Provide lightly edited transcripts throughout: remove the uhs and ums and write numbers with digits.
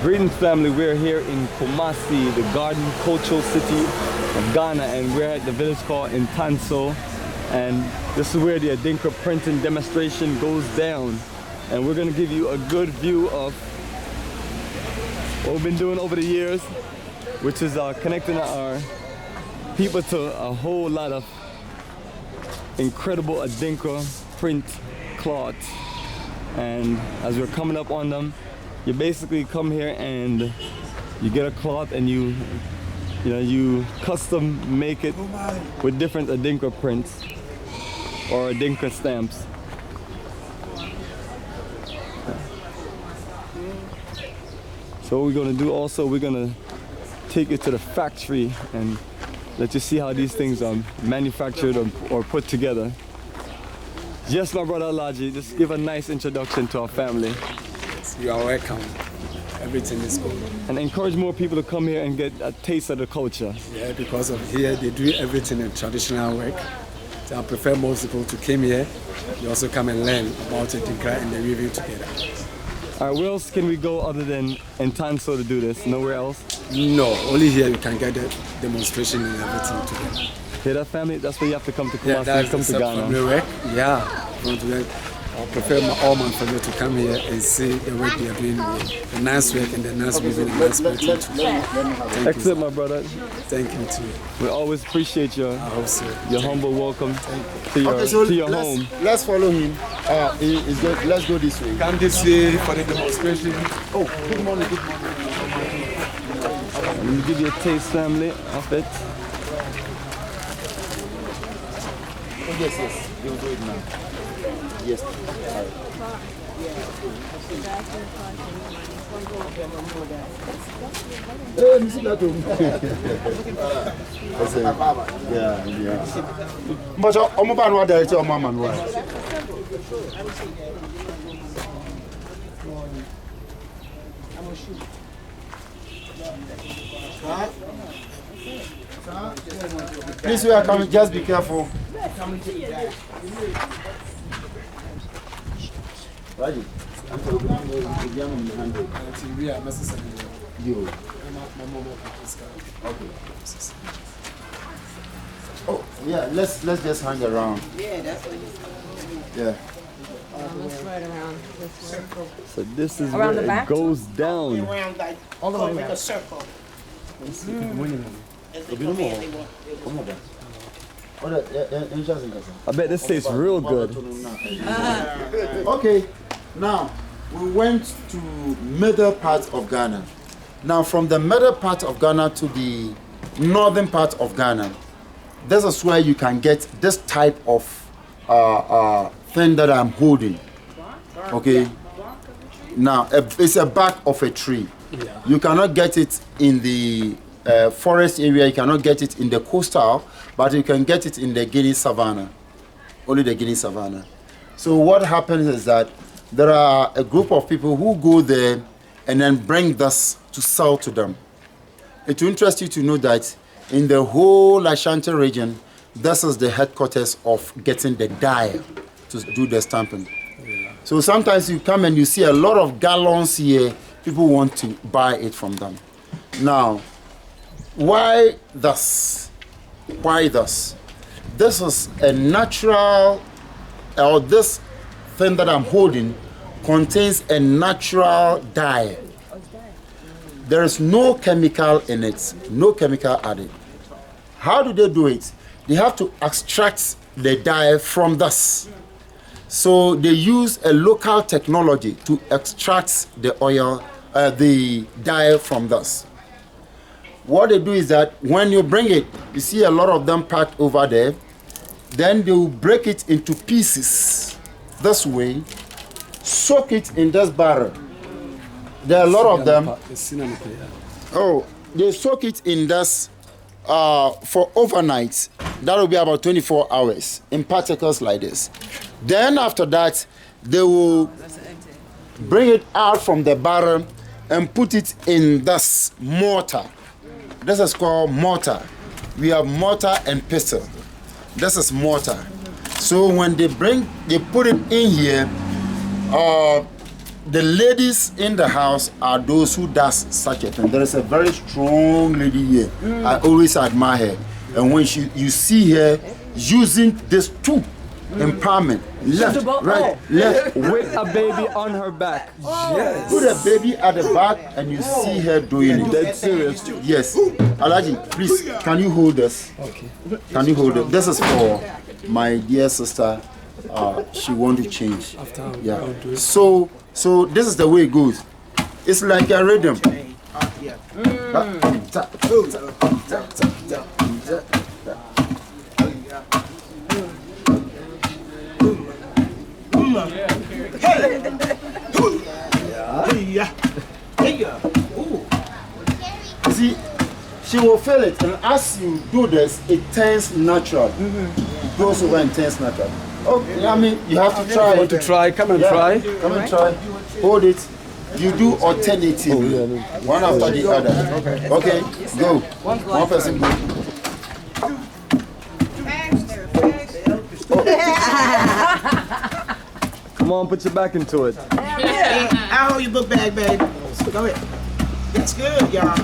Greetings, family. We're here in Kumasi, the garden cultural city of Ghana, and we're at the village called Ntonso. And this is where the Adinkra printing demonstration goes down. And we're going to give you a good view of what we've been doing over the years, which is connecting our people to a whole lot of incredible Adinkra print cloth. And as we're coming up on them, you basically come here and you get a cloth and you custom make it with different Adinkra prints or Adinkra stamps. So what we're gonna do also, we're gonna take you to the factory and let you see how these things are manufactured or put together. Yes, my brother Alaji, just give a nice introduction to our family. You are welcome. Everything is good. And encourage more people to come here and get a taste of the culture. Yeah, because of here they do everything in traditional work. So I prefer most people to come here. You also come and learn about Adinkra and the review together. All right, where else can we go other than Ntonso to do this? Nowhere else? No, only here you can get the demonstration and everything together. Hear that, family? That's where you have to come to Kumasi, come to Ghana. Work. Yeah, I prefer all my family to come here and see the work they are doing here. The nice work and the nice music and the nice printing too. Excellent, my brother. Thank you too. We always appreciate your humble welcome to your home. Let's follow him. Let's go this way. Come this way for the demonstration. Oh, good morning, good morning. Let me give you a taste, family, of it. Oh, yes. You'll do it now. Yes. But I'm about to tell my man why. Please, we are coming. Just be careful. Right. Oh yeah, let's just hang around. Yeah, that's what he's Yeah. Let's ride around this circle. So this is Around where the it back? goes down. Around like all the way around. A circle. I bet this tastes real good. Okay, now we went to middle part of Ghana. Now from the middle part of Ghana to the northern part of Ghana, this is where you can get this type of thing that I'm holding. Okay. Now it's a bark of a tree. You cannot get it in the forest area, you cannot get it in the coastal, but you can get it in the Guinea savannah, only the Guinea savannah. So what happens is that there are a group of people who go there and then bring this to sell to them. It will interest you to know that in the whole Ashanti region, this is the headquarters of getting the dye to do the stamping. So sometimes you come and you see a lot of gallons here, people want to buy it from them. Now, why thus? Why thus? This is a natural, or this thing that I'm holding contains a natural dye. There is no chemical in it, no chemical added. How do they do it? They have to extract the dye from this. So they use a local technology to extract the oil, the dye from this. What they do is that when you bring it, you see a lot of them packed over there, then they will break it into pieces this way, soak it in this barrel. There are a lot of them. Oh, they soak it in this for overnight. That will be about 24 hours in particles like this. Then after that, they will bring it out from the barrel and put it in this mortar. This is called mortar. We have mortar and pestle. This is mortar. So when they put it in here, the ladies in the house are those who does such a thing. There is a very strong lady here. I always admire her. And when you see her using this tool, empowerment, left, right, left, With a baby on her back. yes. Put a baby at the back and you see her doing it. Dead serious. Yes. Alaji, please, can you hold this? Okay. Can you hold it? This is for my dear sister. She want to change. Yeah. So this is the way it goes. It's like a rhythm. See, she will feel it, and as you do this, it turns natural. It goes over and turns natural. Okay, I mean, you have to try. Want to try? Come and try. Come and try. Hold it. You do alternatively, one after the other. Okay, go. One person go. Come on, put your back into it. I'll hold your book bag, baby. Go ahead. That's good, y'all.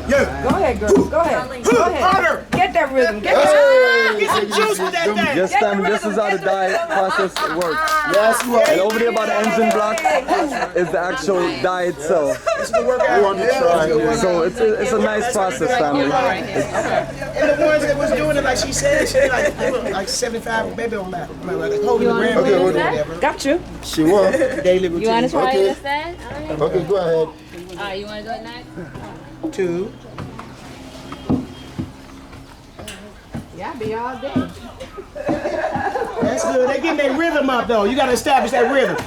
Go ahead, girl. Go ahead. Go ahead. Get that rhythm. Get that. Get some juice with that thing. This time, this is how the diet process works. Yes, you And are. over there by the engine block is the actual dye itself. You want to try. So it's a nice process, family. And the ones that was doing it, like she said, she like 75 baby on that. Like holding the gram. Okay, hold on. Got you. She will. Daily routine. You want to try Okay. it instead? Okay, go ahead. You want to do it next? 2. Yeah, be all day. That's good. They getting their rhythm up though. You gotta establish that rhythm.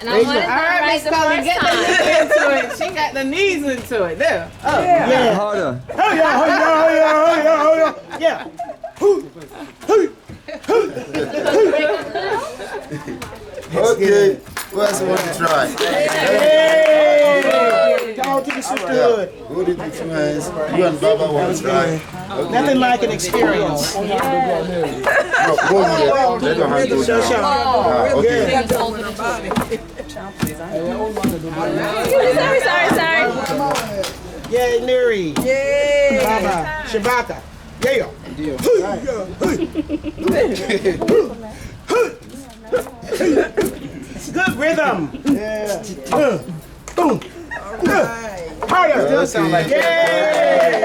And I want to do it right the first time. into it. She got the knees into it. There. Oh, Yeah. Harder. Oh yeah, oh yeah, oh yeah, oh yeah. Okay, who else want to try? Hey! Come on to the sisterhood. Hold it with 2 hands. You and Baba want to try. Nothing like an experience. No, hold it. Let your hand go Show, down. show. Okay. Sorry. Yay, Neri. Yay. Baba. Shabaka. Yeah. It's good rhythm. Yeah. Boom. Harder. Okay. Yay.